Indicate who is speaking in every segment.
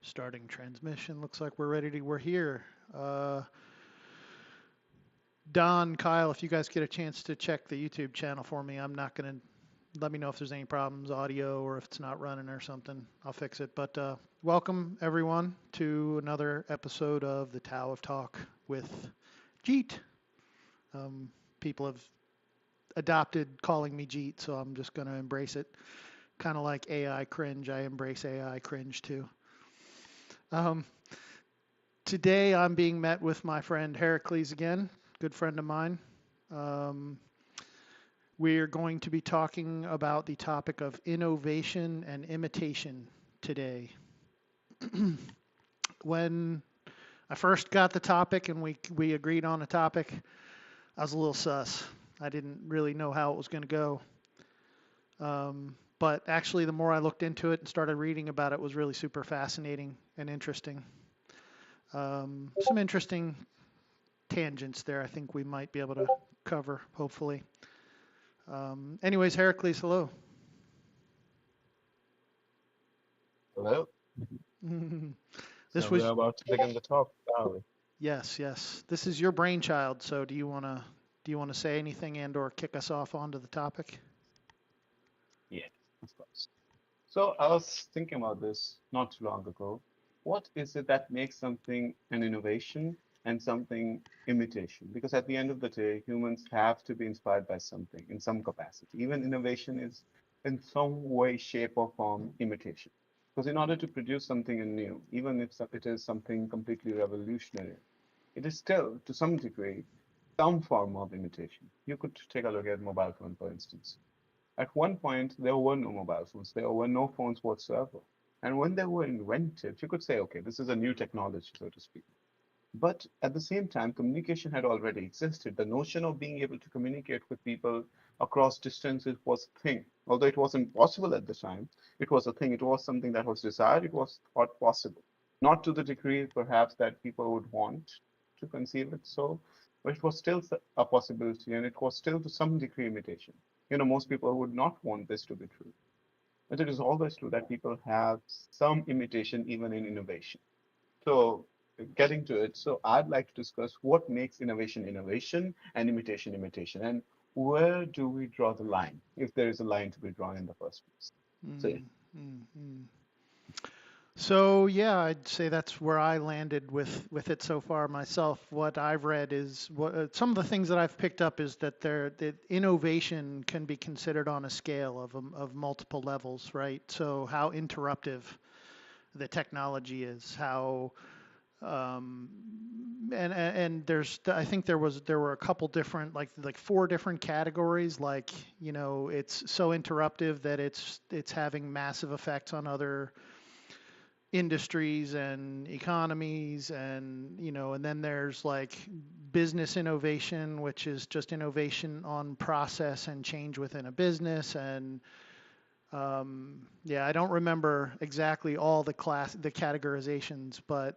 Speaker 1: Starting transmission. Looks like we're here. Don, Kyle, if you guys get a chance to check the YouTube channel for me, I'm not going to let me know if there's any problems, audio, or if it's not running or something. I'll fix it. But welcome, everyone, to another episode of the Tao of Talk with Jeet. People have adopted calling me Jeet, so I'm just going to embrace it. Kind of like AI cringe. I embrace AI cringe too. Um, Today I'm being met with my friend Herakles again, good friend of mine. Um, we're going to be talking about the topic of innovation and imitation today. When I first got the topic and we agreed on a topic, I was a little sus. I didn't really know how it was going to go. But actually, the more I looked into it and started reading about it, was really super fascinating and interesting. Some interesting tangents there I think we might be able to cover, hopefully. Anyways, Heracles, hello.
Speaker 2: Hello.
Speaker 1: This
Speaker 2: So we
Speaker 1: was,
Speaker 2: are about to begin the talk, are we?
Speaker 1: yes, yes. This is your brainchild, so do you want to say anything and or kick us off onto the topic?
Speaker 2: Yeah, of course. So I was thinking about this not too long ago. What is it that makes something an innovation and something imitation? Because at the end of the day, humans have to be inspired by something in some capacity. Even innovation is in some way, shape, or form imitation. Because in order to produce something new, even if it is something completely revolutionary, it is still, to some degree, some form of imitation. You could take a look at mobile phone, for instance. At one point, there were no mobile phones. There were no phones whatsoever. And when they were invented, you could say, okay, this is a new technology, so to speak. But at the same time, communication had already existed. The notion of being able to communicate with people across distances was a thing. Although it wasn't possible at the time, it was a thing. It was something that was desired. It was thought possible. Not to the degree, perhaps, that people would want to conceive it so, but it was still a possibility, and it was still to some degree imitation. Most people would not want this to be true. But it is always true that people have some imitation even in innovation. So, getting to it, so I'd like to discuss what makes innovation innovation and imitation imitation, and where do we draw the line, if there is a line to be drawn in the first place. So, yeah.
Speaker 1: Mm, mm, mm. So yeah, I'd say that's where I landed with it so far myself. What I've read is some of the things that I've picked up is that innovation can be considered on a scale of multiple levels, right? So how interruptive the technology is, how and I think there were a couple different like four different categories, like it's so interruptive that it's having massive effects on other industries and economies, and and then there's like business innovation, which is just innovation on process and change within a business. And yeah, I don't remember exactly all the categorizations, but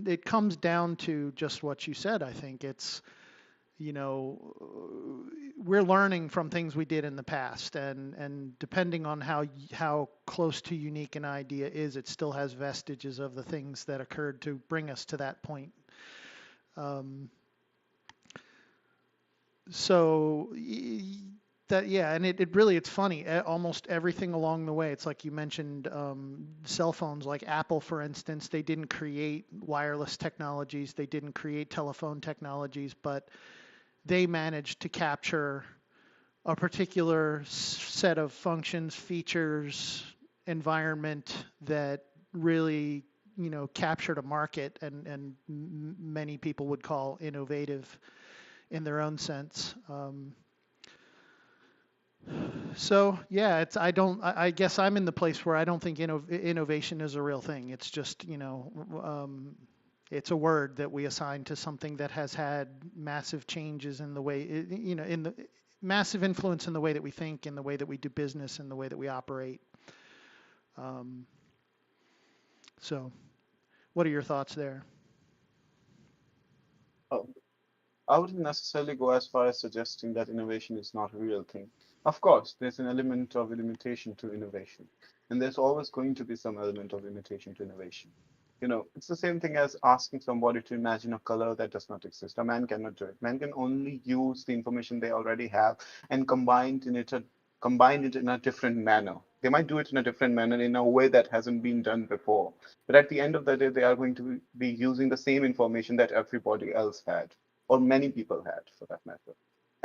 Speaker 1: it comes down to just what you said. I think it's you know we're learning from things we did in the past, and depending on how close to unique an idea is, it still has vestiges of the things that occurred to bring us to that point. um, so that yeah, and it really, it's funny, almost everything along the way. It's like you mentioned, cell phones, like Apple, for instance. They didn't create wireless technologies, they didn't create telephone technologies, but they managed to capture a particular set of functions, features, environment that really captured a market, and many people would call innovative in their own sense. So yeah, it's I don't I guess I'm in the place where I don't think innovation is a real thing. It's just it's a word that we assign to something that has had massive changes in the way in the massive influence in the way that we think, in the way that we do business, in the way that we operate. Um, so what are your thoughts there?
Speaker 2: Oh, I wouldn't necessarily go as far as suggesting that innovation is not a real thing. Of course, there's an element of limitation to innovation, and there's always going to be some element of limitation to innovation. It's the same thing as asking somebody to imagine a color that does not exist. A man cannot do it. Man can only use the information they already have and combine it in a different manner. They might do it in a different manner in a way that hasn't been done before. But at the end of the day, they are going to be using the same information that everybody else had, or many people had for that matter.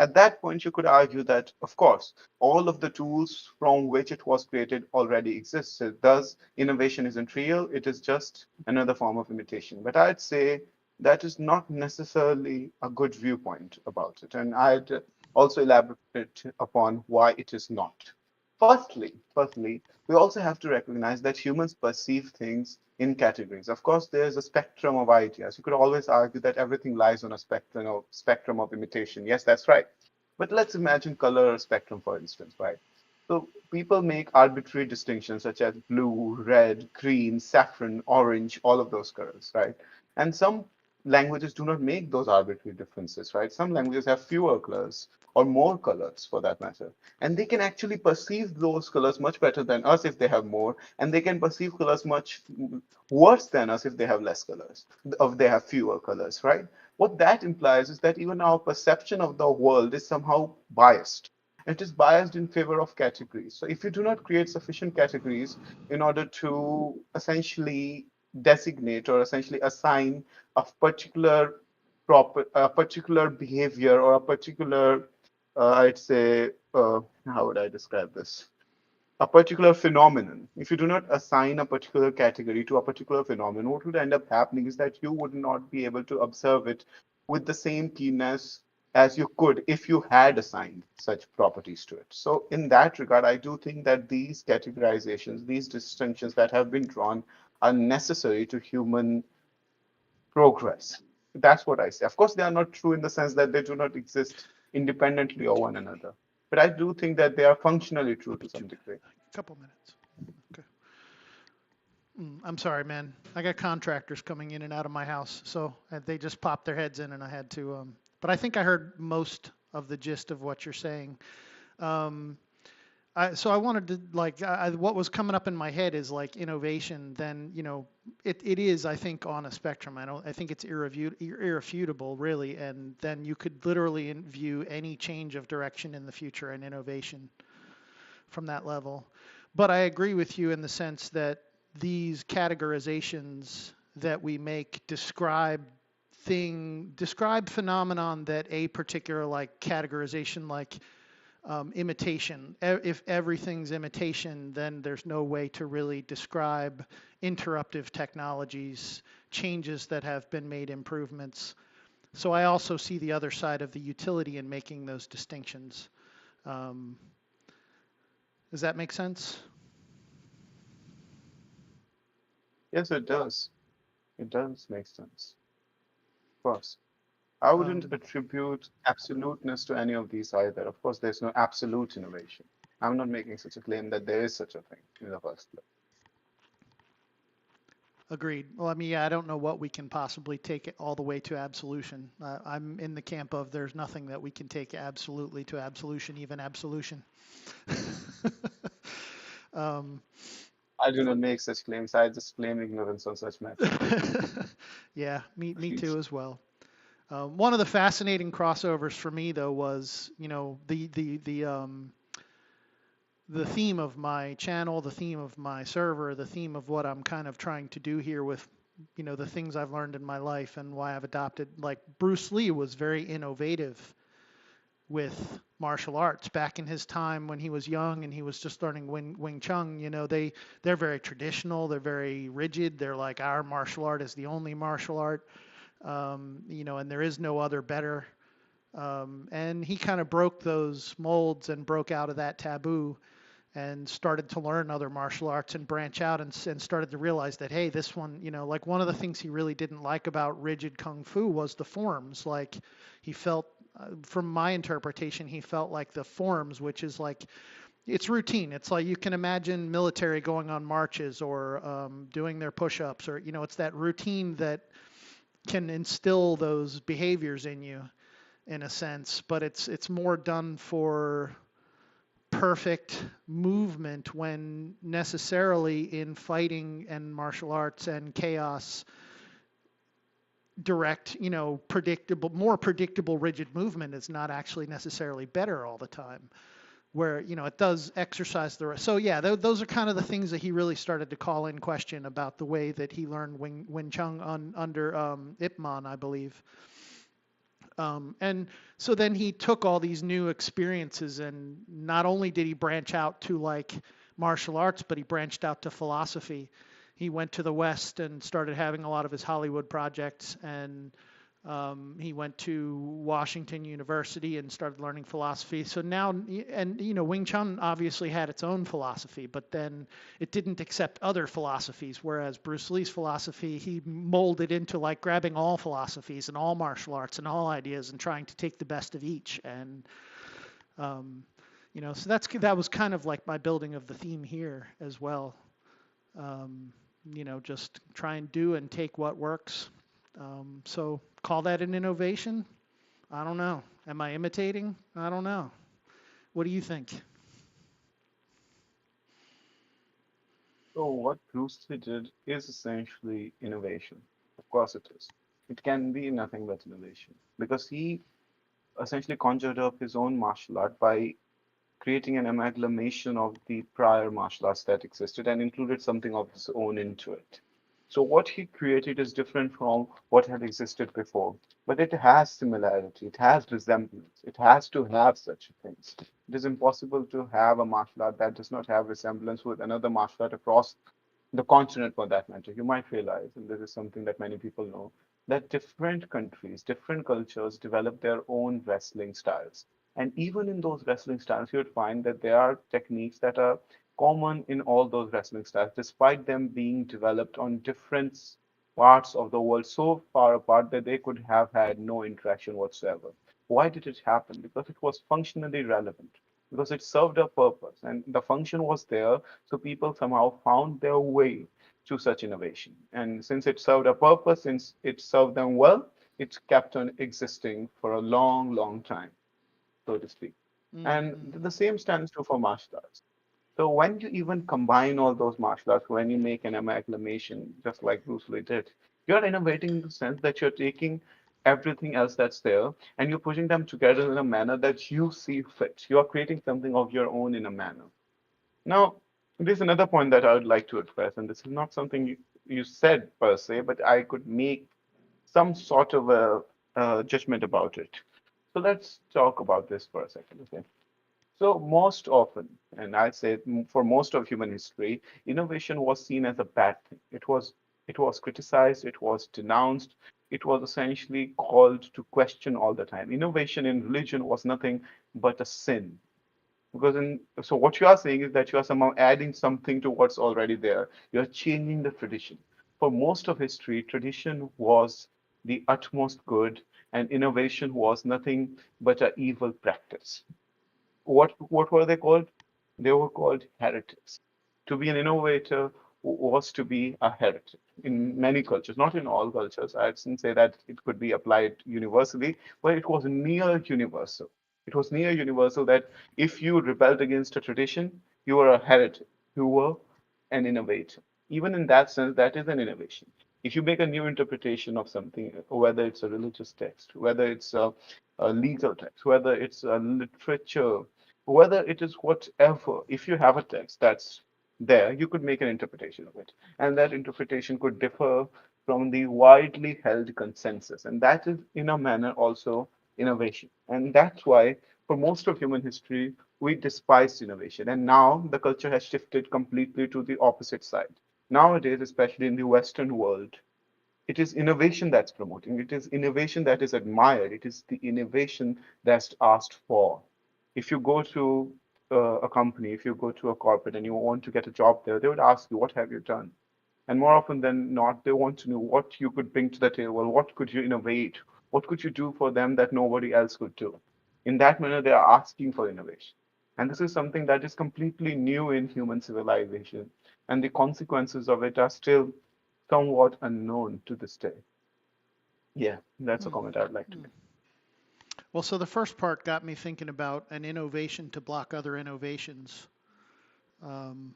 Speaker 2: At that point, you could argue that, of course, all of the tools from which it was created already existed. Thus, innovation isn't real, it is just another form of imitation. But I'd say that is not necessarily a good viewpoint about it. And I'd also elaborate upon why it is not. Firstly, we also have to recognize that humans perceive things in categories. Of course, there's a spectrum of ideas. You could always argue that everything lies on a spectrum of imitation. Yes, that's right. But let's imagine color spectrum, for instance, right? So people make arbitrary distinctions such as blue, red, green, saffron, orange, all of those colors, right? And some languages do not make those arbitrary differences, right? Some languages have fewer colors or more colors for that matter. And they can actually perceive those colors much better than us if they have more, and they can perceive colors much worse than us if they have less colors, if they have fewer colors, right? What that implies is that even our perception of the world is somehow biased. It is biased in favor of categories. So if you do not create sufficient categories in order to essentially designate or essentially assign a particular behavior or a particular, I'd say, how would I describe this? A particular phenomenon. If you do not assign a particular category to a particular phenomenon, what would end up happening is that you would not be able to observe it with the same keenness as you could if you had assigned such properties to it. So, in that regard, I do think that these categorizations, these distinctions that have been drawn, are necessary to human progress. That's what I say. Of course, they are not true in the sense that they do not exist independently of one another. But I do think that they are functionally true
Speaker 1: I'll
Speaker 2: to
Speaker 1: be
Speaker 2: some degree.
Speaker 1: a couple minutes. Okay. I'm sorry, man. I got contractors coming in and out of my house, so they just popped their heads in, and I had to. But I think I heard most of the gist of what you're saying. Um, so I wanted to what was coming up in my head is like innovation. Then it is, I think, on a spectrum. I think it's irrefutable really, and then you could literally view any change of direction in the future and innovation from that level. But I agree with you in the sense that these categorizations that we make describe phenomenon that a particular like categorization like imitation. If everything's imitation, then there's no way to really describe interruptive technologies, changes that have been made, improvements. So I also see the other side of the utility in making those distinctions. Um, does that make sense?
Speaker 2: Yes, it does. It does make sense. Of course. I wouldn't
Speaker 1: Um,
Speaker 2: attribute absoluteness to any of these either. Of course, there's no absolute innovation. I'm not making such a claim that there is such a thing in the first place.
Speaker 1: Agreed. Well, I mean, yeah, I don't know what we can possibly take it all the way to absolution. I'm in the camp of there's nothing that we can take absolutely to absolution, even absolution. um,
Speaker 2: I do not make such claims. I just claim ignorance on such matters.
Speaker 1: yeah, me too as well. One of the fascinating crossovers for me though was, the theme of my channel, the theme of my server, the theme of what I'm kind of trying to do here with, the things I've learned in my life and why I've adopted. Like Bruce Lee was very innovative with martial arts back in his time when he was young and he was just learning Wing Chun. They're very traditional, they're very rigid. They're like our martial art is the only martial art, and there is no other better. And he kind of broke those molds and broke out of that taboo and started to learn other martial arts and branch out and started to realize that, hey, this one, like one of the things he really didn't like about rigid kung fu was the forms. Like he felt, from my interpretation, he felt like the forms, which is like, it's routine. It's like you can imagine military going on marches or doing their push-ups, or it's that routine that can instill those behaviors in you in a sense, but it's more done for perfect movement when necessarily in fighting and martial arts and chaos, direct, predictable, more predictable, rigid movement is not actually necessarily better all the time. Where it does exercise the rest. So yeah, those are kind of the things that he really started to call in question about the way that he learned Wing Chun under Ip Man, I believe. And so then he took all these new experiences, and not only did he branch out to like martial arts, but he branched out to philosophy. He went to the West and started having a lot of his Hollywood projects, and he went to Washington University and started learning philosophy. So now, and Wing Chun obviously had its own philosophy, but then it didn't accept other philosophies. Whereas Bruce Lee's philosophy, he molded into like grabbing all philosophies and all martial arts and all ideas and trying to take the best of each. And um, so that was kind of like my building of the theme here as well. Um, just try and do and take what works. So call that an innovation? I don't know. Am I imitating? I don't know. What do you think?
Speaker 2: So what Bruce Lee did is essentially innovation. Of course it is. It can be nothing but innovation because he essentially conjured up his own martial art by creating an amalgamation of the prior martial arts that existed and included something of his own into it. So what he created is different from what had existed before, but it has similarity, it has resemblance, it has to have such things. It is impossible to have a martial art that does not have resemblance with another martial art across the continent for that matter. You might realize, and this is something that many people know, that different countries, different cultures develop their own wrestling styles. And even in those wrestling styles, you would find that there are techniques that are common in all those wrestling styles, despite them being developed on different parts of the world so far apart that they could have had no interaction whatsoever. Why did it happen? Because it was functionally relevant, because it served a purpose, and the function was there, so people somehow found their way to such innovation. And since it served a purpose, since it served them well, it kept on existing for a long, long time, so to speak. And
Speaker 1: Mm-hmm.
Speaker 2: the same stands true for martial arts. So when you even combine all those martial arts, when you make an amalgamation, just like Bruce Lee did, you're innovating in the sense that you're taking everything else that's there and you're putting them together in a manner that you see fit. You are creating something of your own in a manner. Now, there's another point that I would like to address, and this is not something you said per se, but I could make some sort of a judgment about it. So let's talk about this for a second, okay? So most often, and I say for most of human history, innovation was seen as a bad thing. It was criticized, it was denounced, it was essentially called to question all the time. Innovation in religion was nothing but a sin. Because so what you are saying is that you are somehow adding something to what's already there. You are changing the tradition. For most of history, tradition was the utmost good, and innovation was nothing but an evil practice. What were they called? They were called heretics. To be an innovator was to be a heretic in many cultures, not in all cultures. I shouldn't say that it could be applied universally, but it was near universal. It was near universal that if you rebelled against a tradition, you were a heretic. You were an innovator. Even in that sense, that is an innovation. If you make a new interpretation of something, whether it's a religious text, whether it's a legal text, whether it's a literature, whether it is whatever, if you have a text that's there, you could make an interpretation of it. And that interpretation could differ from the widely held consensus. And that is, in a manner, also innovation. And that's why, for most of human history, we despised innovation. And now the culture has shifted completely to the opposite side. Nowadays, especially in the Western world, it is innovation that's promoting. It is innovation that is admired. It is the innovation that's asked for. If you go to a company, if you go to a corporate and you want to get a job there, they would ask you, what have you done? And more often than not, they want to know what you could bring to the table, what could you innovate, what could you do for them that nobody else could do. In that manner, they are asking for innovation. And this is something that is completely new in human civilization. And the consequences of it are still somewhat unknown to this day. Yeah, that's a comment I'd like to make.
Speaker 1: Well, so the first part got me thinking about an innovation to block other innovations. Um,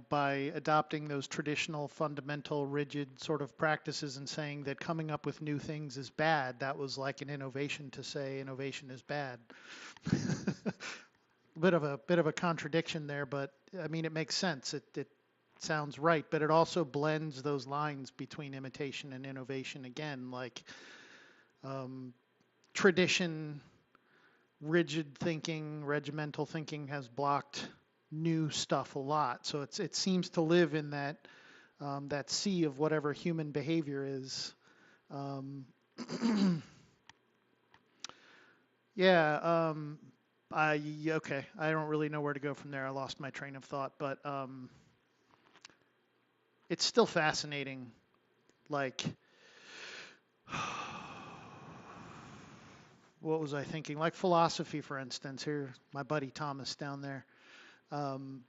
Speaker 1: by adopting those traditional, fundamental, rigid sort of practices and saying that coming up with new things is bad, that was like an innovation to say innovation is bad. bit of a contradiction there, but I mean it makes sense. It sounds right, but it also blends those lines between imitation and innovation again, like um, tradition, rigid thinking, regimental thinking has blocked new stuff a lot. So it seems to live in that sea of whatever human behavior is. Um, yeah. Okay. I don't really know where to go from there. I lost my train of thought, but it's still fascinating. Like, what was I thinking? Like philosophy, for instance. Here, my buddy Thomas down there. Um,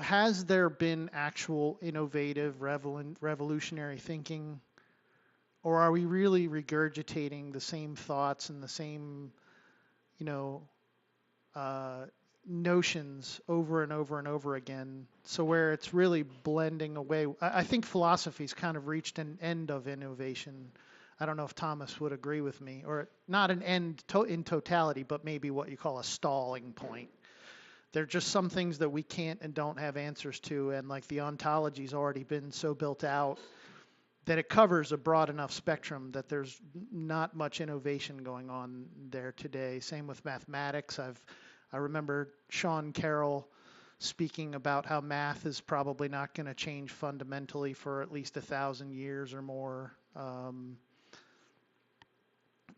Speaker 1: has there been actual innovative, revolutionary thinking, or are we really regurgitating the same thoughts and the same, you know, uh, notions over and over and over again? So where it's really blending away. I think philosophy's kind of reached an end of innovation. I don't know if Thomas would agree with me, or not an end in totality, but maybe what you call a stalling point. There are just some things that we can't and don't have answers to, and like the ontology's already been so built out that it covers a broad enough spectrum that there's not much innovation going on there today. Same with mathematics. I remember Sean Carroll speaking about how math is probably not going to change fundamentally for at least 1,000 years or more.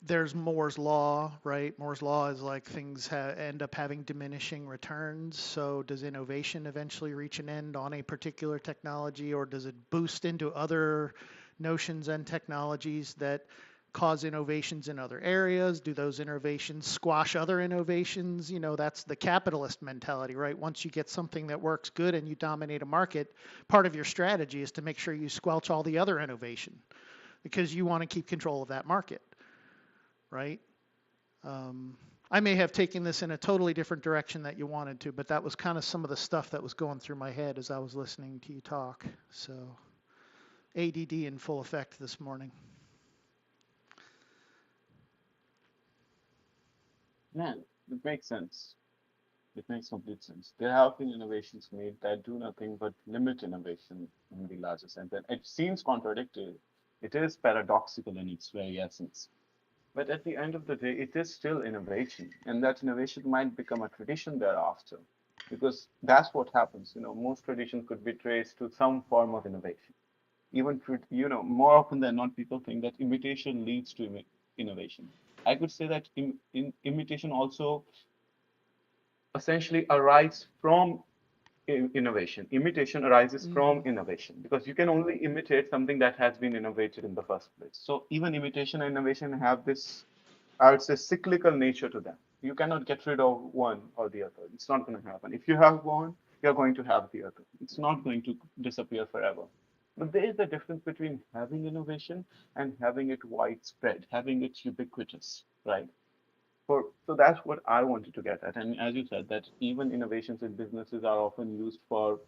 Speaker 1: There's Moore's law, right? Moore's law is like things end up having diminishing returns. So does innovation eventually reach an end on a particular technology, or does it boost into other notions and technologies that cause innovations in other areas? Do those innovations squash other innovations? That's the capitalist mentality, right? Once you get something that works good and you dominate a market, part of your strategy is to make sure you squelch all the other innovation because you want to keep control of that market, right? Um, I may have taken this in a totally different direction that you wanted to, but that was kind of some of the stuff that was going through my head as I was listening to you talk. So, ADD in full effect this morning.
Speaker 2: Man, it makes sense. It makes complete sense. There have been innovations made that do nothing but limit innovation in the larger sense. And it seems contradictory. It is paradoxical in its very essence. But at the end of the day, it is still innovation. And that innovation might become a tradition thereafter. Because that's what happens. Most traditions could be traced to some form of innovation. Even, more often than not, people think that imitation leads to innovation. I could say that imitation also essentially arise from innovation. Imitation arises from
Speaker 1: Mm-hmm.
Speaker 2: innovation because you can only imitate something that has been innovated in the first place. So even imitation and innovation have this, I would say, cyclical nature to them. You cannot get rid of one or the other. It's not going to happen. If you have one, you're going to have the other. It's not going to disappear forever. But there is a difference between having innovation and having it widespread, having it ubiquitous, right? So that's what I wanted to get at. And as you said, that even innovations in businesses are often used for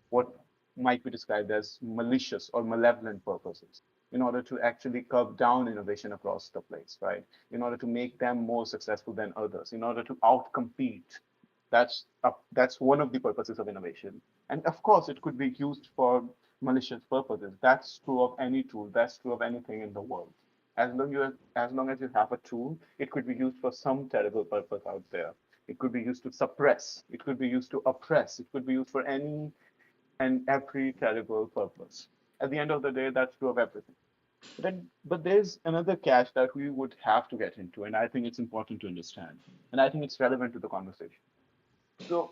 Speaker 2: what might be described as malicious or malevolent purposes in order to actually curb down innovation across the place, right? In order to make them more successful than others, in order to outcompete. That's one of the purposes of innovation. And of course, it could be used for malicious purposes. That's true of any tool. That's true of anything in the world. As long as you have a tool, it could be used for some terrible purpose out there. It could be used to suppress. It could be used to oppress. It could be used for any and every terrible purpose. At the end of the day, that's true of everything. But there's another catch that we would have to get into, and I think it's important to understand, and I think it's relevant to the conversation. So,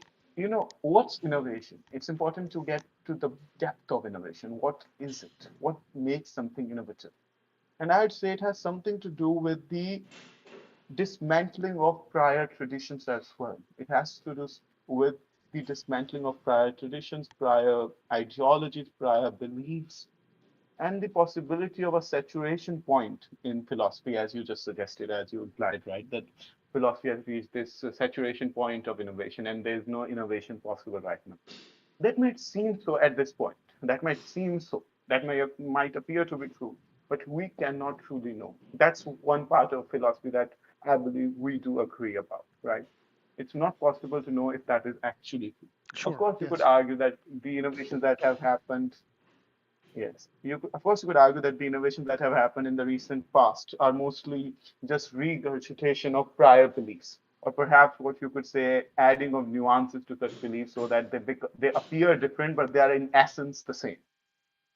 Speaker 2: what's innovation? It's important to get to the depth of innovation. What is it? What makes something innovative? And I'd say it has something to do with the dismantling of prior traditions as well. It has to do with the dismantling of prior traditions, prior ideologies, prior beliefs, and the possibility of a saturation point in philosophy, as you just suggested, as you implied, right? That philosophy has reached this saturation point of innovation, and there's no innovation possible right now. That might seem so at this point. That might seem so. That might appear to be true, but we cannot truly know. That's one part of philosophy that I believe we do agree about, right? It's not possible to know if that is actually true. Of
Speaker 1: Sure.
Speaker 2: course, you could
Speaker 1: Yes.
Speaker 2: argue that the innovations that have happened, yes, of course, you could argue that the innovations that have happened in the recent past are mostly just regurgitation of prior beliefs, or perhaps what you could say, adding of nuances to such beliefs so that they appear different, but they are in essence the same.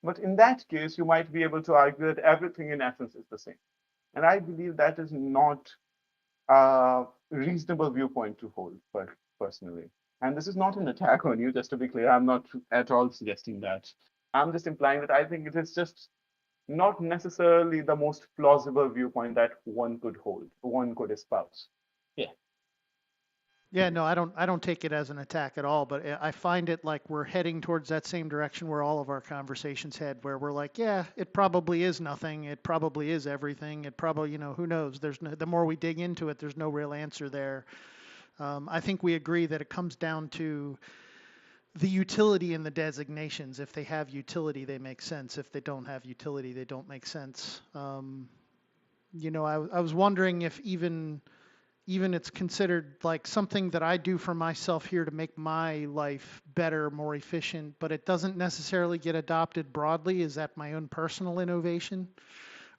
Speaker 2: But in that case, you might be able to argue that everything in essence is the same. And I believe that is not a reasonable viewpoint to hold, personally. And this is not an attack on you, just to be clear. I'm not at all suggesting that. I'm just implying that I think it is just not necessarily the most plausible viewpoint that one could hold, one could espouse. Yeah.
Speaker 1: Yeah, no, I don't take it as an attack at all, but I find it like we're heading towards that same direction where all of our conversations head, where we're like, yeah, it probably is nothing, it probably is everything, it probably, who knows? There's no, the more we dig into it, there's no real answer there. I think we agree that it comes down to the utility in the designations. If they have utility, they make sense. If they don't have utility, they don't make sense. I was wondering if even it's considered like something that I do for myself here to make my life better, more efficient, but it doesn't necessarily get adopted broadly. Is that my own personal innovation?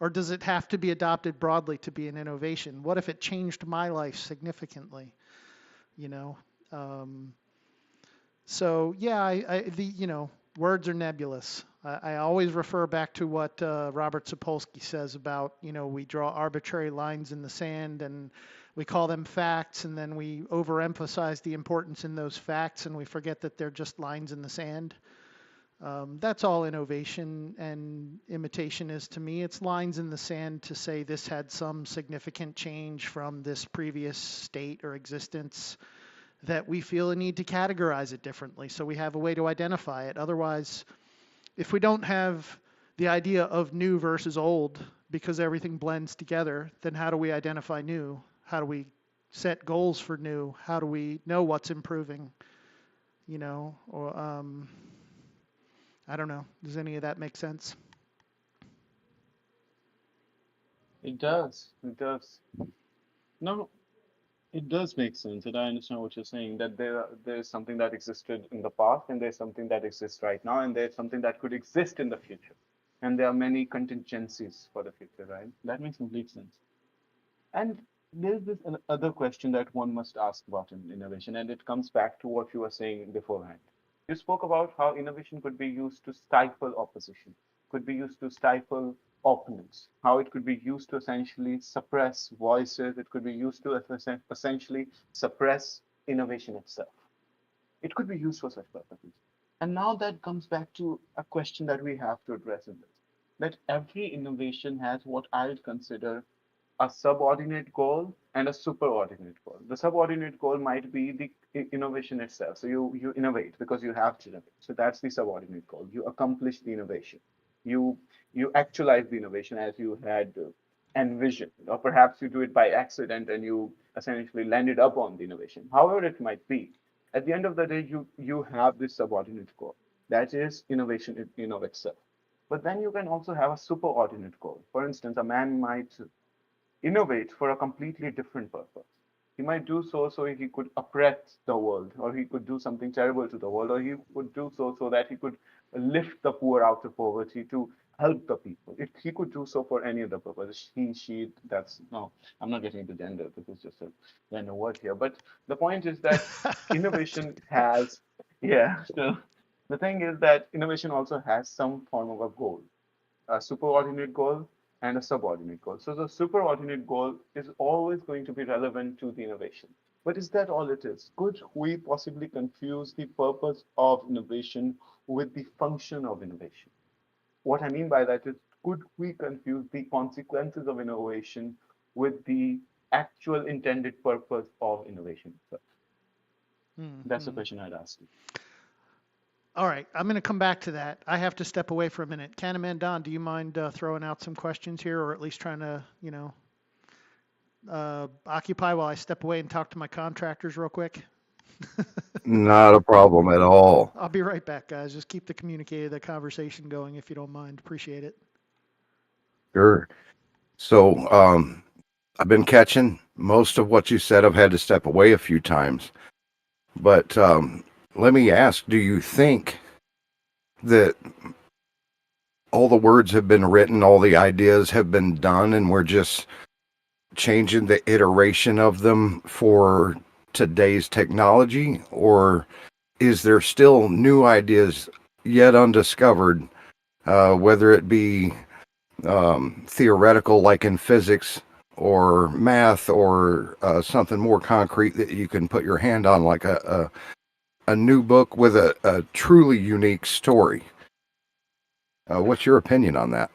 Speaker 1: Or does it have to be adopted broadly to be an innovation? What if it changed my life significantly? You know? Um, so yeah, words are nebulous. I always refer back to what Robert Sapolsky says about, we draw arbitrary lines in the sand and we call them facts, and then we overemphasize the importance in those facts and we forget that they're just lines in the sand. That's all innovation and imitation is to me. It's lines in the sand to say this had some significant change from this previous state or existence that we feel a need to categorize it differently so we have a way to identify it. Otherwise, if we don't have the idea of new versus old because everything blends together, then how do we identify new? How do we set goals for new? How do we know what's improving? Or I don't know. Does any of that make sense?
Speaker 2: It does. It does. No, it does make sense, and I understand what you're saying. That there's something that existed in the past, and there's something that exists right now, and there's something that could exist in the future, and there are many contingencies for the future, right? That makes complete sense. And there's this other question that one must ask about innovation, and it comes back to what you were saying beforehand. You spoke about how innovation could be used to stifle opposition, could be used to stifle opponents, how it could be used to essentially suppress voices, it could be used to essentially suppress innovation itself. It could be used for such purposes. And now that comes back to a question that we have to address in this, that every innovation has what I would consider a subordinate goal and a superordinate goal. The subordinate goal might be the innovation itself. So you innovate because you have to innovate. So that's the subordinate goal. You accomplish the innovation. You you actualize the innovation as you had envisioned, or perhaps you do it by accident and you essentially landed up on the innovation. However it might be, at the end of the day, you have this subordinate goal. That is innovation in of itself. But then you can also have a superordinate goal. For instance, a man might innovate for a completely different purpose. He might do so so he could oppress the world, or he could do something terrible to the world, or he would do so so that he could lift the poor out of poverty to help the people. If he could do so for any other purpose, he, she, that's no, I'm not getting into gender. This is just a random word here. But the point is that innovation has, yeah, so the thing is that innovation also has some form of a goal, a superordinate goal and a subordinate goal. So the superordinate goal is always going to be relevant to the innovation. But is that all it is? Could we possibly confuse the purpose of innovation with the function of innovation? What I mean by that is, could we confuse the consequences of innovation with the actual intended purpose of innovation itself? That's the
Speaker 1: Hmm.
Speaker 2: question I'd ask you.
Speaker 1: All right, I'm going to come back to that. I have to step away for a minute. Canaman Don, do you mind throwing out some questions here, or at least trying to, occupy while I step away and talk to my contractors real quick?
Speaker 3: Not a problem at all.
Speaker 1: I'll be right back, guys. Just keep the conversation going if you don't mind. Appreciate it.
Speaker 3: Sure. So, I've been catching most of what you said. I've had to step away a few times. But let me ask, do you think that all the words have been written, all the ideas have been done, and we're just changing the iteration of them for today's technology? Or is there still new ideas yet undiscovered, whether it be theoretical, like in physics or math, or something more concrete that you can put your hand on, like a new book with a truly unique story? What's your opinion on that?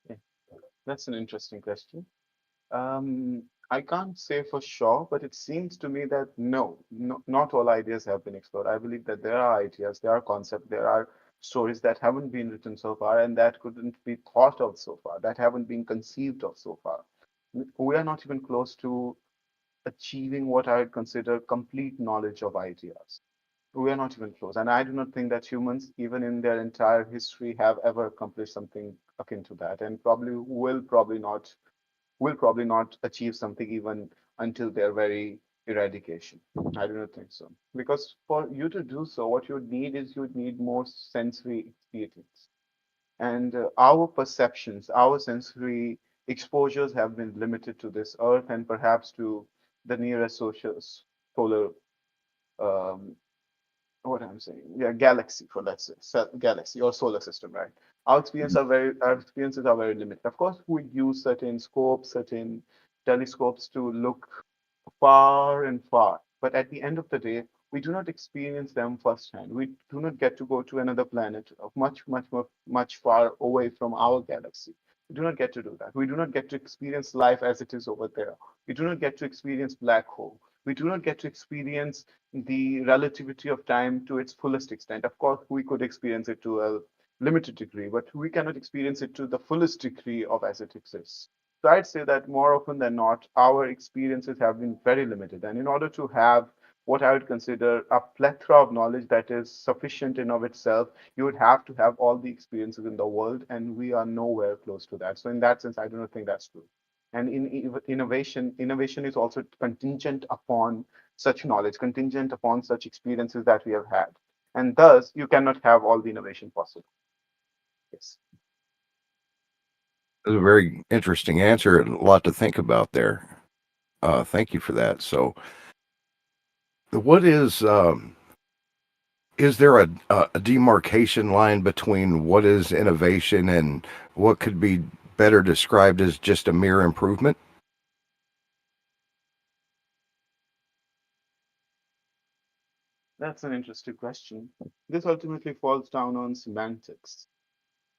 Speaker 2: Yeah, that's an interesting question. I can't say for sure, but it seems to me that no, not all ideas have been explored. I believe that there are ideas, there are concepts, there are stories that haven't been written so far and that couldn't be thought of so far, that haven't been conceived of so far. We are not even close to achieving what I would consider complete knowledge of ideas. We are not even close. And I do not think that humans, even in their entire history, have ever accomplished something akin to that, and probably not achieve something even until their very eradication. I do not think so. Because for you to do so, what you would need is you would need more sensory experience. And our perceptions, our sensory exposures have been limited to this earth and perhaps to the nearest solar, um, what I'm saying, yeah, galaxy, for let's say, galaxy or solar system, right? Our experiences are very limited. Of course, we use certain scopes, certain telescopes to look far and far. But at the end of the day, we do not experience them firsthand. We do not get to go to another planet of much far away from our galaxy. We do not get to do that. We do not get to experience life as it is over there. We do not get to experience black hole. We do not get to experience the relativity of time to its fullest extent. Of course, we could experience it to a limited degree, but we cannot experience it to the fullest degree of as it exists. So I'd say that more often than not, our experiences have been very limited. And in order to have what I would consider a plethora of knowledge that is sufficient in of itself, you would have to have all the experiences in the world, and we are nowhere close to that. So in that sense, I do not think that's true. And in innovation is also contingent upon such knowledge, contingent upon such experiences that we have had. And thus, you cannot have all the innovation possible. Yes.
Speaker 3: That's a very interesting answer and a lot to think about there. Thank you for that. So, what is there a demarcation line between what is innovation and what could be better described as just a mere improvement?
Speaker 2: That's an interesting question. This ultimately falls down on semantics.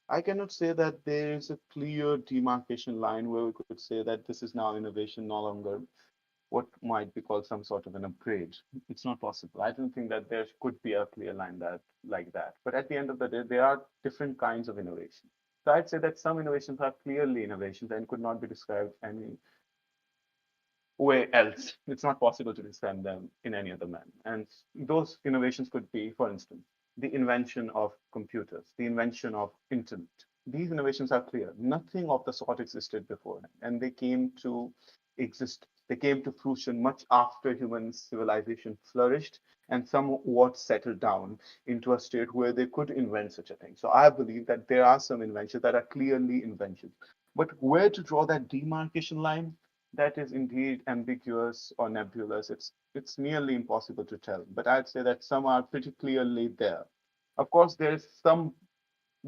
Speaker 2: I cannot say that there is a clear demarcation line where we could say that this is now innovation, no longer what might be called some sort of an upgrade. It's not possible. I don't think that there could be a clear line that like that. But at the end of the day, there are different kinds of innovation. So I'd say that some innovations are clearly innovations and could not be described any way else. It's not possible to describe them in any other manner. And those innovations could be, for instance, the invention of computers, the invention of internet. These innovations are clear. Nothing of the sort existed before, and they came to exist. They came to fruition much after human civilization flourished and somewhat settled down into a state where they could invent such a thing. So I believe that there are some inventions that are clearly inventions. But where to draw that demarcation line? That is indeed ambiguous or nebulous. It's nearly impossible to tell. But I'd say that some are pretty clearly there. Of course, there is some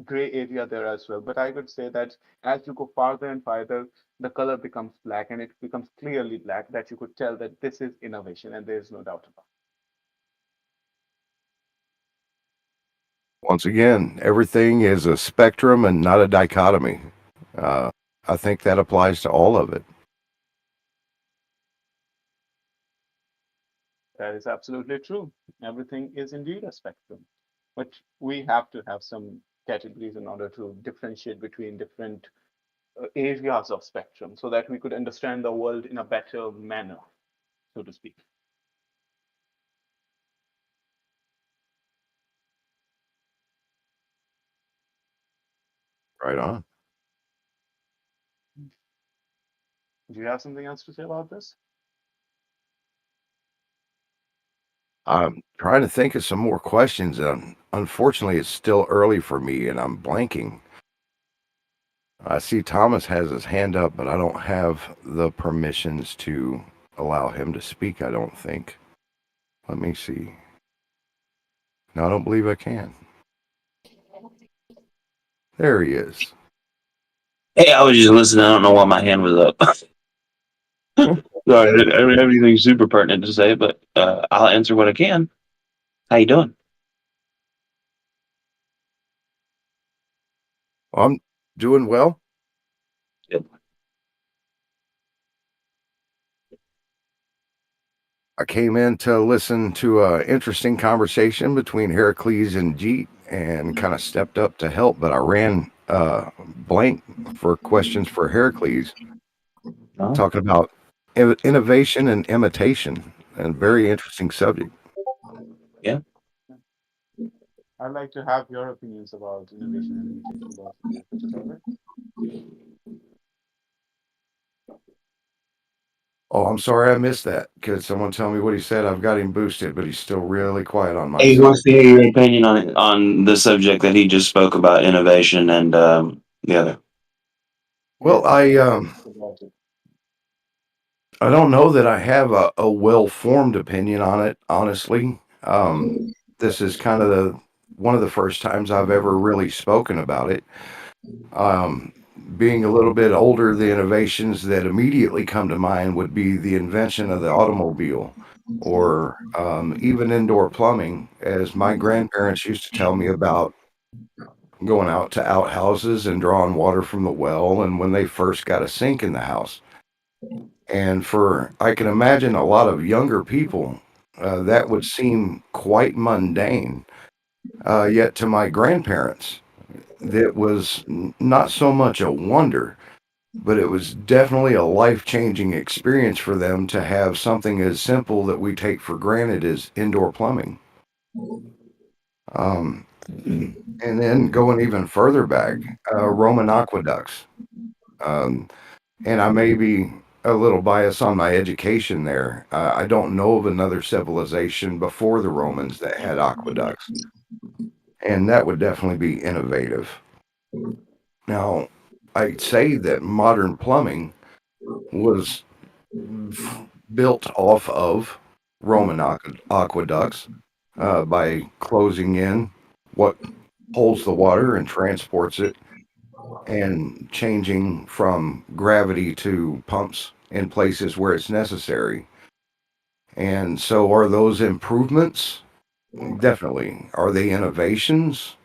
Speaker 2: gray area there as well. But I could say that as you go farther and farther, the color becomes black and it becomes clearly black that you could tell that this is innovation and there is no doubt about
Speaker 3: Once again, everything is a spectrum and not a dichotomy. Uh, I think that applies to all of it.
Speaker 2: That is absolutely true. Everything is indeed a spectrum. But we have to have some categories in order to differentiate between different areas of spectrum so that we could understand the world in a better manner, so to speak.
Speaker 3: Right on.
Speaker 2: Do you have something else to say about this?
Speaker 3: I'm trying to think of some more questions. Unfortunately, it's still early for me and I'm blanking. I see Thomas has his hand up, but I don't have the permissions to allow him to speak, I don't think. Let me see. No, I don't believe I can. There he is.
Speaker 4: Hey, I was just listening. I don't know why my hand was up. Sorry, I don't have anything super pertinent to say, but I'll answer what I can. How you doing?
Speaker 3: I'm doing well.
Speaker 4: Good.
Speaker 3: I came in to listen to an interesting conversation between Herakles and Jeet and kind of stepped up to help, but I ran blank for questions for Herakles,
Speaker 4: Oh,
Speaker 3: talking about innovation and imitation, and very interesting subject.
Speaker 4: yeah.
Speaker 2: I'd like to have your opinions about innovation and imitation, both of you, if it is all right.
Speaker 3: Oh, I'm sorry I missed that. Could someone tell me what he said? I've got him boosted, but he's still really quiet on my
Speaker 4: He
Speaker 3: side.
Speaker 4: wants to hear your opinion on the subject that he just spoke about, innovation and the other.
Speaker 3: Well,
Speaker 2: Yes, what are your thoughts about it?
Speaker 3: I don't know that I have a well-formed opinion on it, honestly. This is kind of one of the first times I've ever really spoken about it. Um, Being a little bit older, the innovations that immediately come to mind would be the invention of the automobile or even indoor plumbing, as my grandparents used to tell me about going out to outhouses and drawing water from the well, and when they first got a sink in the house. And for, I can imagine a lot of younger people, that would seem quite mundane. Yet to my grandparents, that was not so much a wonder, but it was definitely a life changing experience for them to have something as simple that we take for granted as indoor plumbing. Um, and then going even further back, Roman aqueducts. Um, and I may be a little biased on my education there. I don't know of another civilization before the Romans that had aqueducts, and that would definitely be innovative. Now, I'd say that modern plumbing was built off of Roman aqueducts by closing in what holds the water and transports it and changing from gravity to pumps in places where it's necessary. And so, are those improvements? Definitely. Are they innovations?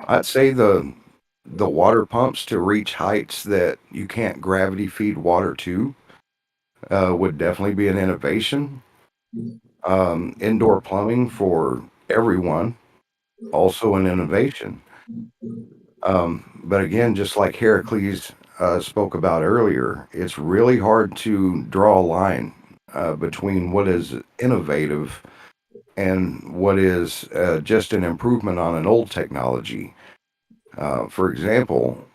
Speaker 3: I'd say the water pumps to reach heights that you can't gravity feed water to would definitely be an innovation. Indoor plumbing for everyone, also an innovation. But again, just like Heracles spoke about earlier, it's really hard to draw a line between what is innovative and what is just an improvement on an old technology. For example,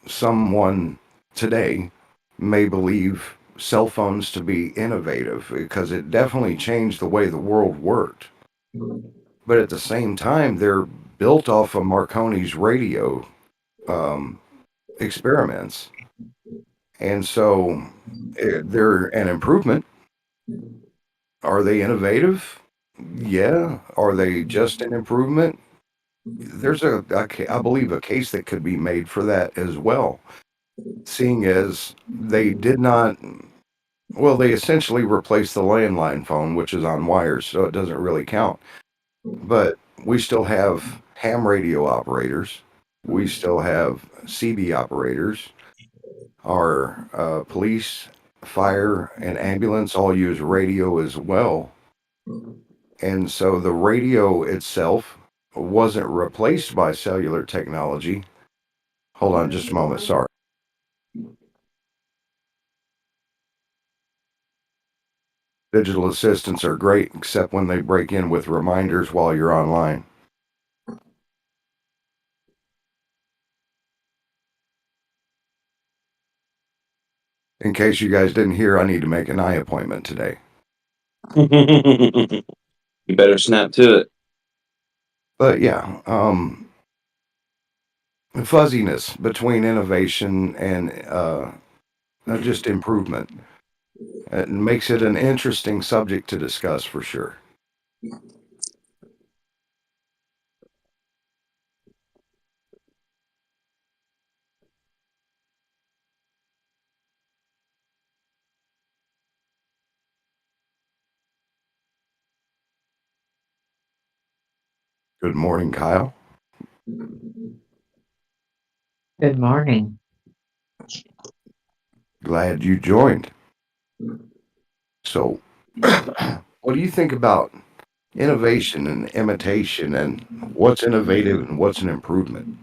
Speaker 3: someone today may believe cell phones to be innovative because it definitely changed the way the world worked. But at the same time, they're built off of Marconi's radio um, experiments. And so they're an improvement. Are they innovative? Yeah. Are they just an improvement? There's I believe, a case that could be made for that as well, seeing as they did not, well, they essentially replaced the landline phone, which is on wires, so it doesn't really count. But we still have ham radio operators. We still have CB operators. Our police, fire, and ambulance all use radio as well. And so the radio itself wasn't replaced by cellular technology. Hold on just a moment, sorry. Digital assistants are great, except when they break in with reminders while you're online. In case you guys didn't hear, I need to make an eye appointment today.
Speaker 4: You better snap to it.
Speaker 3: But yeah, fuzziness between innovation and just improvement. It makes it an interesting subject to discuss for sure. Good morning, Kyle.
Speaker 5: Good morning.
Speaker 3: Glad you joined. So, what do you think about innovation and imitation, and what's innovative and what's an improvement?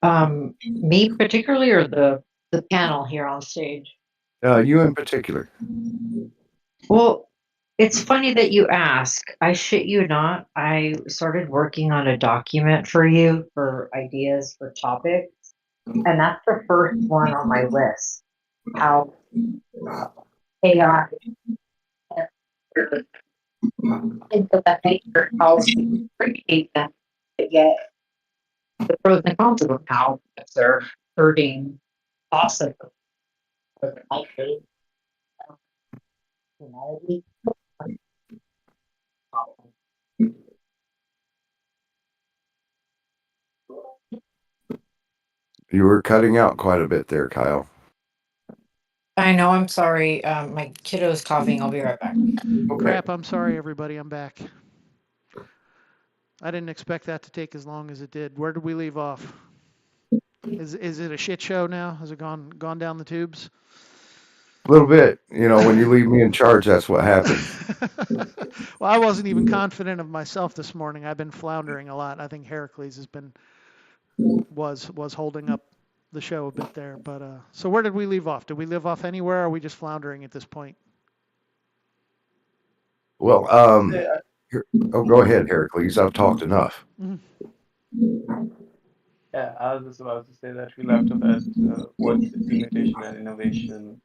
Speaker 5: Me particularly, or the panel here on stage?
Speaker 3: You in particular.
Speaker 5: Well, it's funny that you ask. I shit you not. I started working on a document for you for ideas for topics, and that's the first one on my list. How AI into that nature, how we appreciate them, but yet the pros and cons of how they're hurting us as a country, humanity.
Speaker 3: You were cutting out quite a bit there, Kyle.
Speaker 5: I know, I'm sorry. My kiddo's coughing. I'll be right back.
Speaker 3: Okay.
Speaker 1: Crap, I'm sorry, everybody. I'm back. I didn't expect that to take as long as it did. Where did we leave off? Is it a shit show now? Has it gone down the tubes?
Speaker 3: A little bit. You know, when you leave me in charge, that's what happens.
Speaker 1: Well, I wasn't even confident of myself this morning. I've been floundering a lot. I think Herakles was holding up the show a bit there. But so where did we leave off? Did we leave off anywhere? Or are we just floundering at this point?
Speaker 3: Well,
Speaker 2: Yeah,
Speaker 3: go ahead, Heracles. I've talked enough.
Speaker 1: Mhm.
Speaker 2: yeah, I was just about to say that we left off at what imitation and innovation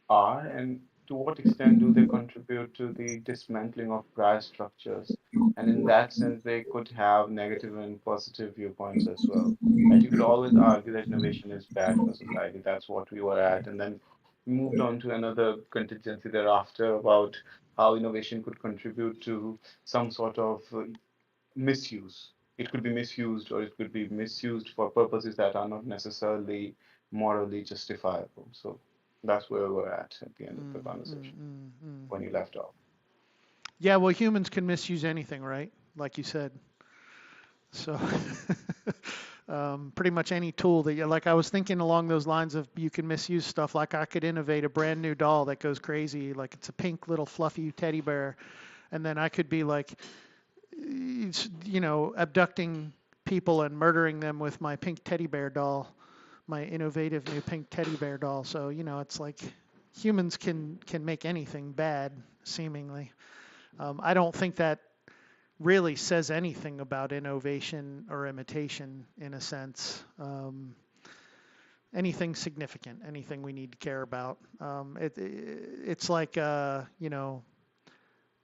Speaker 2: are, and to what extent do they contribute to the dismantling of prior structures? And in that sense, they could have negative and positive viewpoints as well. Right? You could always argue that innovation is bad for society. That's what we were at. And then we moved on to another contingency thereafter about how innovation could contribute to some sort of misuse. It could be misused or it could be misused for purposes that are not necessarily morally justifiable. So that's where we're at the end of the conversation when you left off.
Speaker 1: Yeah, well, humans can misuse anything, right? Like you said. So pretty much any tool that you like. I was thinking along those lines of you can misuse stuff. Like I could innovate a brand new doll that goes crazy, like it's a pink little fluffy teddy bear, and then I could be like, abducting people and murdering them with my pink teddy bear doll, my innovative new pink teddy bear doll. So it's like humans can make anything bad, seemingly. I don't think that really says anything about innovation or imitation in a sense. Anything significant, anything we need to care about. It's like,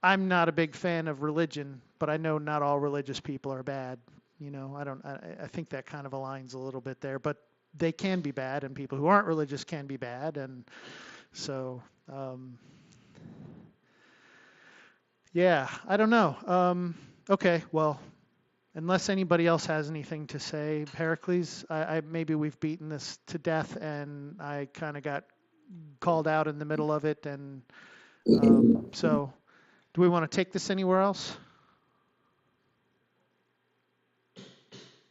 Speaker 1: I'm not a big fan of religion, but I know not all religious people are bad. I think that kind of aligns a little bit there, but they can be bad, and people who aren't religious can be bad, and so yeah, I don't know. Okay, well, unless anybody else has anything to say, Heracles, maybe we've beaten this to death, and I kind of got called out in the middle of it, and so do we want to take this anywhere else?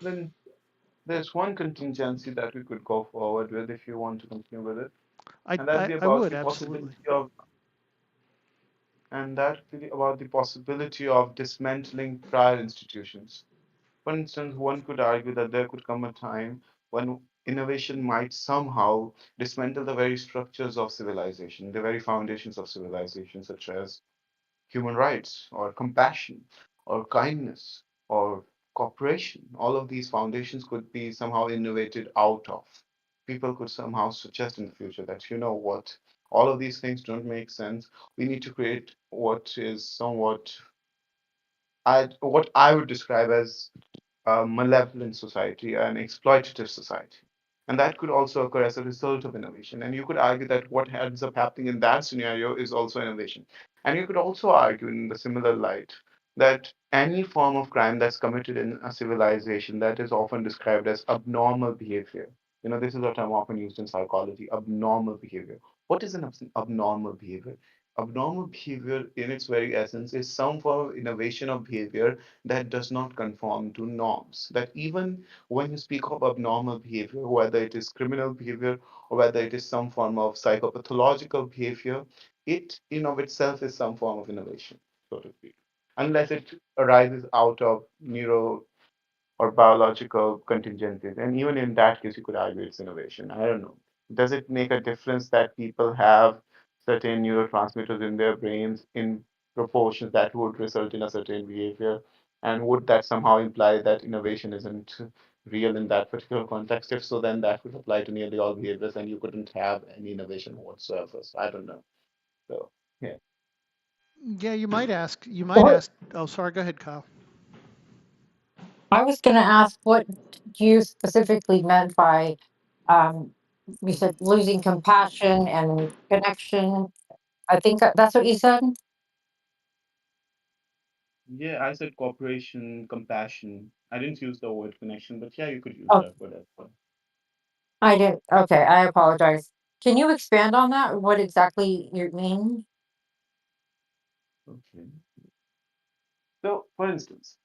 Speaker 2: Then there's one contingency that we could go forward with if you want to continue with it,
Speaker 1: I
Speaker 2: and that'd
Speaker 1: I,
Speaker 2: be
Speaker 1: I
Speaker 2: about
Speaker 1: would
Speaker 2: the
Speaker 1: absolutely.
Speaker 2: possibility of and that's really about the possibility of dismantling prior institutions. For instance, one could argue that there could come a time when innovation might somehow dismantle the very structures of civilization, the very foundations of civilization, such as human rights or compassion or kindness or cooperation. All of these foundations could be somehow innovated out of. People could somehow suggest in the future that, you know what, all of these things don't make sense. We need to create what is somewhat what I would describe as a malevolent society, an exploitative society. And that could also occur as a result of innovation. And you could argue that what ends up happening in that scenario is also innovation. And you could also argue in the similar light that any form of crime that's committed in a civilization that is often described as abnormal behavior. You know, this is a term often used in psychology, abnormal behavior. What is an abnormal behavior? Abnormal behavior, in its very essence, is some form of innovation of behavior that does not conform to norms. That even when you speak of abnormal behavior, whether it is criminal behavior or whether it is some form of psychopathological behavior, it in of itself is some form of innovation, so to speak. Unless it arises out of neuro or biological contingencies. And even in that case, you could argue it's innovation. I don't know. Does it make a difference that people have certain neurotransmitters in their brains in proportions that would result in a certain behavior? And would that somehow imply that innovation isn't real in that particular context? If so, then that would apply to nearly all behaviors, and you couldn't have any innovation whatsoever. So I don't know. So yeah.
Speaker 1: Yeah, you might ask. You might
Speaker 5: What
Speaker 1: ask. Oh, sorry. Go ahead, Kyle.
Speaker 5: I was going to ask, what you specifically meant by, um, you said losing compassion and connection. I think that's what you said.
Speaker 2: Yeah, I said cooperation, compassion. I didn't use the word connection, but yeah, you could use
Speaker 5: Oh,
Speaker 2: that word as well.
Speaker 5: I did. Okay, I apologize. Can you expand on that? What exactly you mean?
Speaker 2: Okay. So, for instance,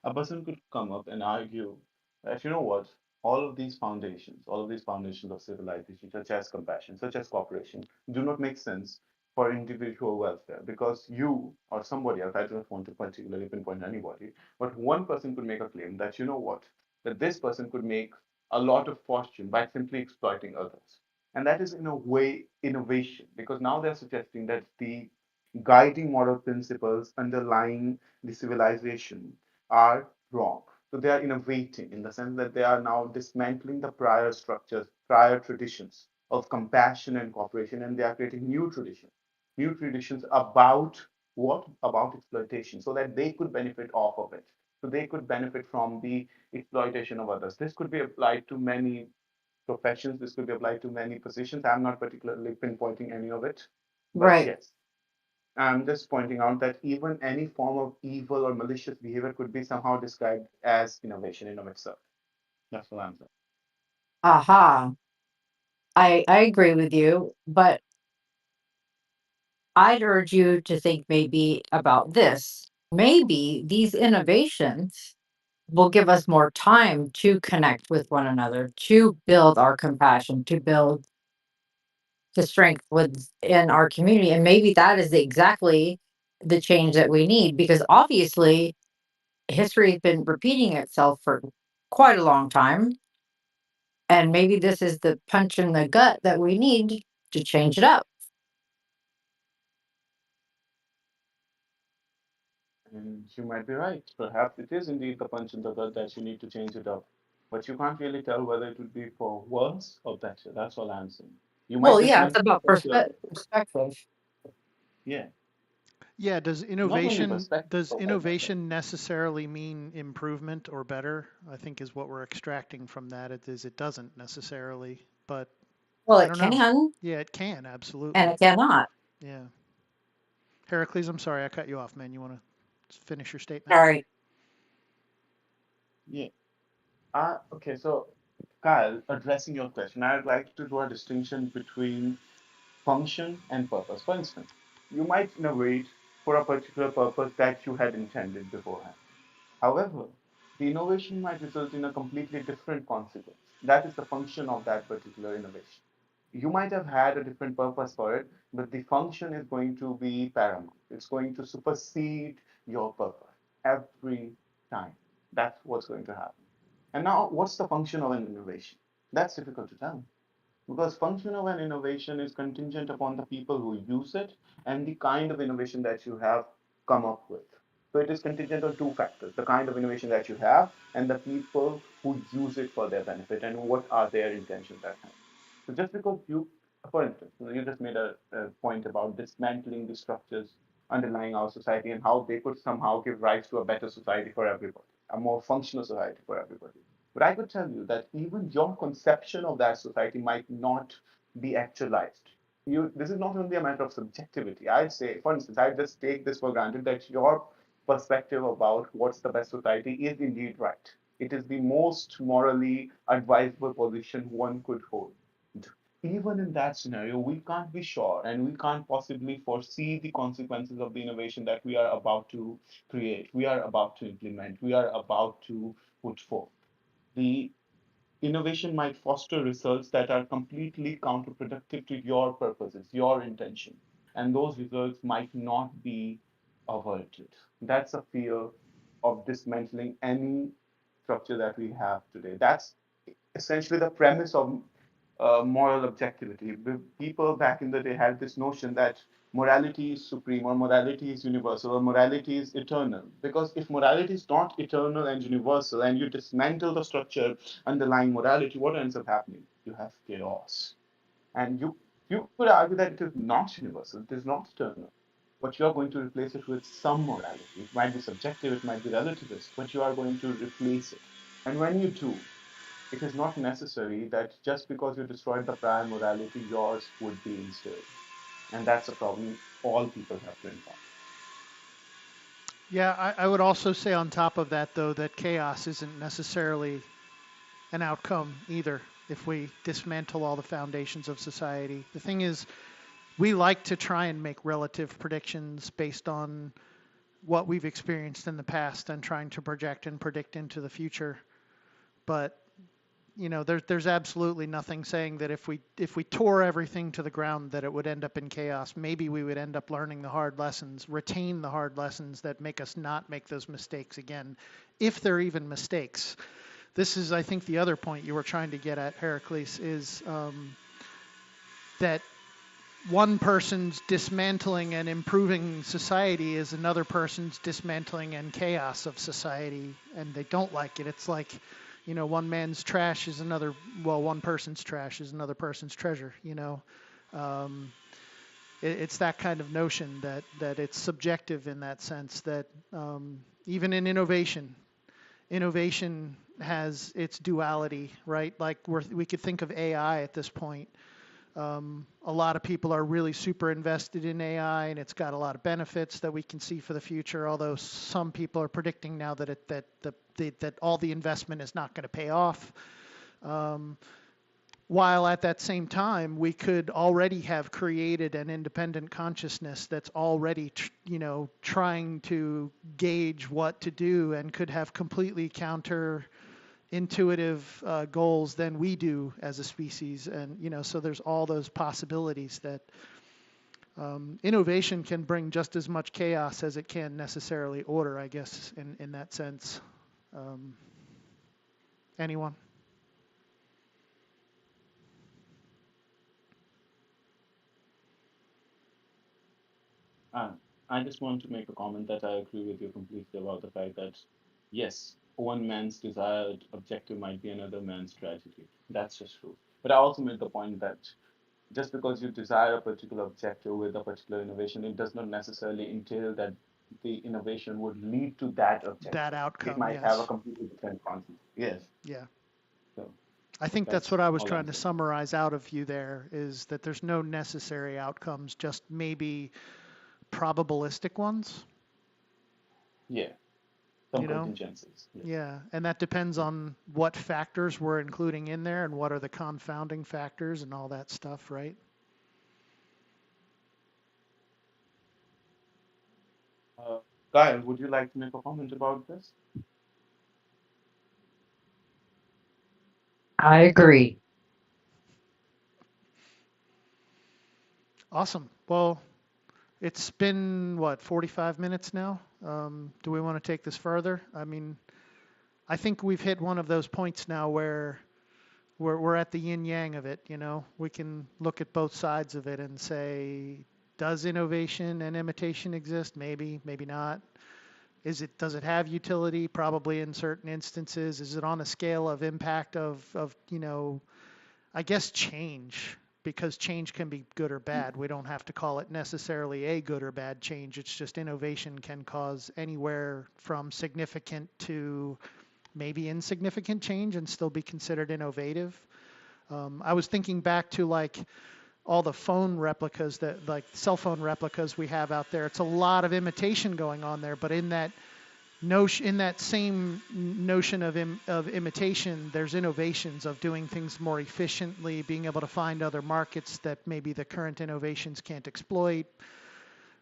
Speaker 2: a person could come up and argue that, you know what, all of these foundations of civilization, such as compassion, such as cooperation, do not make sense for individual welfare because you or somebody else, I don't want to particularly pinpoint anybody, but one person could make a claim that, you know what, that this person could make a lot of fortune by simply exploiting others. And that is, in a way, innovation because now they're suggesting that the guiding moral principles underlying the civilization are wrong. So they are innovating in the sense that they are now dismantling the prior structures, prior traditions of compassion and cooperation, and they are creating new traditions about what? About exploitation, so that they could benefit off of it. So they could benefit from the exploitation of others. This could be applied to many professions, this could be applied to many positions. I'm not particularly pinpointing any of it, but
Speaker 5: Right.
Speaker 2: yes, I'm just pointing out that even any form of evil or malicious behavior could be somehow described as innovation in of itself. That's what I'm saying.
Speaker 5: Aha. I agree with you, but I'd urge you to think maybe about this. Maybe these innovations will give us more time to connect with one another, to build our compassion, to build the strength within our community. And maybe that is exactly the change that we need because obviously history has been repeating itself for quite a long time. And maybe this is the punch in the gut that we need to change it up.
Speaker 2: And you might be right. Perhaps it is indeed the punch in the gut that you need to change it up. But you can't really tell whether it would be for worse or better. That's all I'm saying. You might
Speaker 5: Well, yeah, it's
Speaker 2: dismantle
Speaker 5: about
Speaker 2: the structure.
Speaker 5: perspective.
Speaker 2: Yeah,
Speaker 1: Yeah.
Speaker 2: not only perspective,
Speaker 1: Does
Speaker 2: but also.
Speaker 1: innovation necessarily mean improvement or better? I think is what we're extracting from that. It is. It doesn't necessarily, but
Speaker 5: Well,
Speaker 1: I
Speaker 5: it
Speaker 1: don't know.
Speaker 5: can
Speaker 1: Yeah, it can
Speaker 5: and
Speaker 1: absolutely.
Speaker 5: it cannot.
Speaker 1: Yeah. Heracles, I'm sorry I cut you off, man. You want to finish your statement?
Speaker 5: Sorry.
Speaker 2: Yeah. Okay, so Kyle, addressing your question, I'd like to draw a distinction between function and purpose. For instance, you might innovate for a particular purpose that you had intended beforehand. However, the innovation might result in a completely different consequence. That is the function of that particular innovation. you might have had a different purpose for it, but the function is going to be paramount. It's going to supersede your purpose every time. That's what's going to happen. And now, what's the function of an innovation? That's difficult to tell because function of an innovation is contingent upon the people who use it and the kind of innovation that you have come up with. So it is contingent on two factors: the kind of innovation that you have and the people who use it for their benefit and what are their intentions at hand. So just because you, for instance, you just made a point about dismantling the structures underlying our society and how they could somehow give rise to a better society for everybody, a more functional society for everybody. But I could tell you that even your conception of that society might not be actualized. This is not only a matter of subjectivity. I'd say, for instance, I just take this for granted that your perspective about what's the best society is indeed right. It is the most morally advisable position one could hold. Even in that scenario, we can't be sure and we can't possibly foresee the consequences of the innovation that we are about to create, we are about to implement, we are about to put forth. The innovation might foster results that are completely counterproductive to your purposes, your intention, and those results might not be averted. That's a fear of dismantling any structure that we have today. That's essentially the premise of moral objectivity. People back in the day had this notion that morality is supreme, or morality is universal, or morality is eternal. Because if morality is not eternal and universal, and you dismantle the structure underlying morality, what ends up happening? You have chaos. And you could argue that it is not universal, it is not eternal. But you are going to replace it with some morality. It might be subjective, it might be relativist, but you are going to replace it. And when you do, it is not necessary that just because you destroyed the prior morality, yours would be instilled. And that's a problem all people have to encounter.
Speaker 1: Yeah, I would also say on top of that, though, that chaos isn't necessarily an outcome either if we dismantle all the foundations of society. The thing is, we like to try and make relative predictions based on what we've experienced in the past and trying to project and predict into the future. But there's absolutely nothing saying that if we tore everything to the ground that it would end up in chaos. Maybe we would end up learning the hard lessons, retain the hard lessons that make us not make those mistakes again, if they're even mistakes. This is, I think, the other point you were trying to get at, Herakles, is that one person's dismantling and improving society is another person's dismantling and chaos of society, and they don't like it. It's like, one man's trash is another, well, one person's trash is another person's treasure. Um, it's that kind of notion that it's subjective in that sense that even in innovation has its duality, right? Like we could think of AI at this point. A lot of people are really super invested in AI, and it's got a lot of benefits that we can see for the future. Although some people are predicting now that all the investment is not going to pay off. While at that same time, we could already have created an independent consciousness that's already, trying to gauge what to do and could have completely intuitive goals than we do as a species. And, so there's all those possibilities that innovation can bring just as much chaos as it can necessarily order, I guess, in that sense. Anyone?
Speaker 2: Uh, I just want to make a comment that I agree with you completely about the fact that, yes, one man's desired objective might be another man's tragedy. That's just true. But I also made the point that just because you desire a particular objective with a particular innovation, it does not necessarily entail that the innovation would lead to that
Speaker 1: That
Speaker 2: objective. It
Speaker 1: outcome,
Speaker 2: might have a
Speaker 1: yes.
Speaker 2: completely different concept. Yes.
Speaker 1: Yeah.
Speaker 2: So
Speaker 1: I think that's
Speaker 2: that's
Speaker 1: what I was
Speaker 2: all I'm
Speaker 1: trying to
Speaker 2: saying.
Speaker 1: summarize out of you there is that there's no necessary outcomes, just maybe probabilistic ones,
Speaker 2: Yeah. Some
Speaker 1: you know?
Speaker 2: contingencies. Yes.
Speaker 1: Yeah, and that depends on what factors we're including in there and what are the confounding factors and all that stuff, right?
Speaker 2: Uh, Kyle, would you like to make a comment about this?
Speaker 5: I agree.
Speaker 1: Awesome. Well, it's been what, 45 minutes now? Do we want to take this further? I mean, I think we've hit one of those points now where we're at the yin yang of it. We can look at both sides of it and say, does innovation and imitation exist? Maybe, maybe not. Does it have utility? Probably in certain instances. Is it on a scale of impact of I guess change, because change can be good or bad. We don't have to call it necessarily a good or bad change. It's just innovation can cause anywhere from significant to maybe insignificant change and still be considered innovative. I was thinking back to like all the phone replicas like cell phone replicas we have out there. It's a lot of imitation going on there, but in that same notion of imitation, there's innovations of doing things more efficiently, being able to find other markets that maybe the current innovations can't exploit,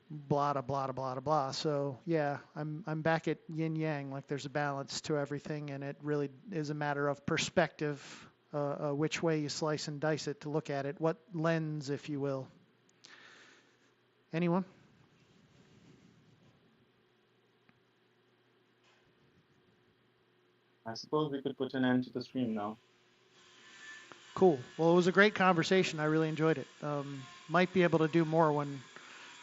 Speaker 1: blah, blah, blah, blah, blah. So yeah, I'm back at yin yang, like there's a balance to everything, and it really is a matter of perspective, which way you slice and dice it to look at it, what lens, if you will. Anyone?
Speaker 2: I suppose we could put an end to the stream now.
Speaker 1: Cool. Well, it was a great conversation. I really enjoyed it. Might be able to do more when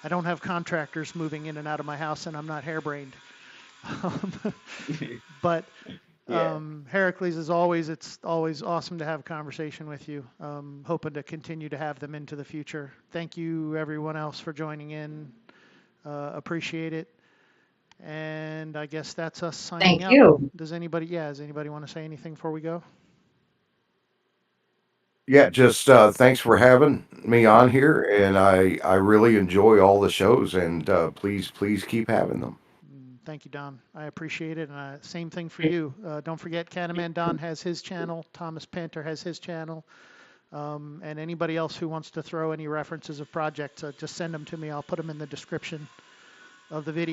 Speaker 1: I don't have contractors moving in and out of my house and I'm not harebrained. But
Speaker 2: Yeah.
Speaker 1: Herakles, as always, it's always awesome to have a conversation with you. Hoping to continue to have them into the future. Thank you, everyone else, for joining in. Appreciate it. And I guess that's us signing
Speaker 5: Thank
Speaker 1: out.
Speaker 5: you.
Speaker 1: Does anybody want to say anything before we go?
Speaker 3: Yeah, just thanks for having me on here, and I really enjoy all the shows, and please keep having them.
Speaker 1: Thank you, Don. I appreciate it. And same thing for you. Don't forget, Canaman Don has his channel. Thomas Panter has his channel. And anybody else who wants to throw any references of projects, just send them to me. I'll put them in the description of the video.